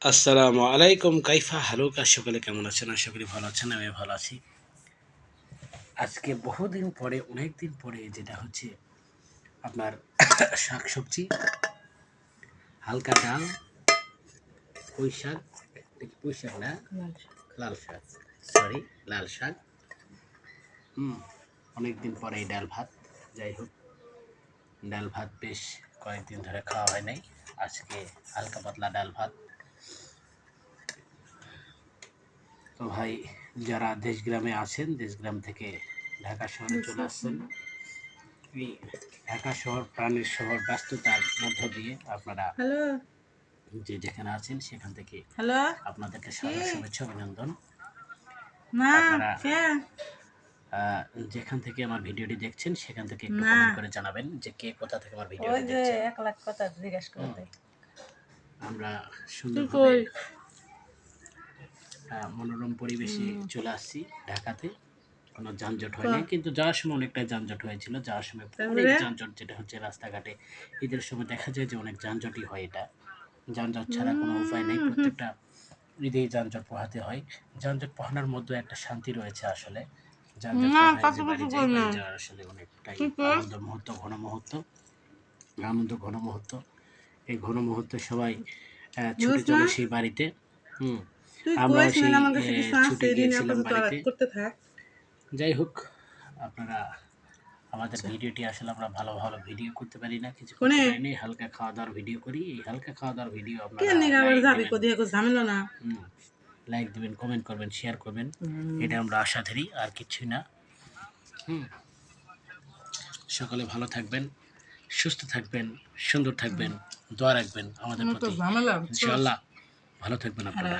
আসসালামু আলাইকুম কাইফা হালুকা সকলে কেমন আছেন? আশা করি ভালো আছেন। আমি ভালো আছি। আজকে বহুদিন পরে অনেক দিন পরে যেটা হচ্ছে আপনার শাক সবজি, হালকা ডাল, পুঁই শাক, পুঁই শাক না লাল শাক, সরি লাল শাক। অনেক দিন পরে এই ডাল ভাত। যাই হোক, ডাল ভাত বেশ কয়েকদিন ধরে খাওয়া হয় নাই। আজকে হালকা পাতলা ডাল ভাত। তো ভাই, যারা দেশ গ্রামে আছেন, দেশ গ্রাম থেকে ঢাকা শহরে চলে আসছেন, এই ঢাকা শহর প্রাণের শহর, ব্যস্ততার মধ্য দিয়ে আপনারা যে যেখানে আছেন সেখান থেকে আপনাদেরকে সাদর শুভেচ্ছা অভিনন্দন। আপনারা যেখান থেকে আমার ভিডিওটি দেখছেন সেখান থেকে একটু কমেন্ট করে জানাবেন যে কে কোথা থেকে আমার ভিডিওটি দেখছেন। আমরা সুন্দরভাবে মনোরম পরিবেশে চলে আসছি ঢাকাতে। কোনো যানজট হয়নি, কিন্তু যাওয়ার সময় অনেকটা যানজট হয়েছিল। যাওয়ার সময় অনেক যানজট, যেটা হচ্ছে রাস্তাঘাটে ঈদের সময় দেখা যায় যে অনেক যানজটই হয়। এটা যানজট ছাড়া কোনো উপায় নেই, প্রত্যেকটা ঈদেই যানজট পোহাতে হয়। যানজট পোহানোর মধ্যে একটা শান্তি রয়েছে আসলে। যানজট পোহায় যে বাড়ি যাওয়ার আসলে অনেকটাই আনন্দ মুহূর্ত, ঘন মুহূর্ত, আনন্দ ঘন মুহূর্ত। এই ঘন মুহূর্তে সবাই ছুটে চলে সেই বাড়িতে। আমরাও সেই ছুটে গিয়েছিলাম বাড়িতে। যাই হোক, আপনারা আমাদের ভিডিওটি আসলে আমরা ভালো ভালো ভিডিও করতে পারি না, কিছু করতে পারি না। হালকা খাওয়া দাওয়ার ভিডিও করি। এই হালকা খাওয়া দাওয়ার ভিডিও আপনারা লাইক দিবেন, কমেন্ট করবেন, শেয়ার করবেন। এটা আমরা আশা ধরি, আর কিছুই না। সকলে ভালো থাকবেন, সুস্থ থাকবেন, সুন্দর থাকবেন, দোয়া রাখবেন আমাদের প্রতি। ইনশাআল্লাহ ভালো থাকবেন আপনারা।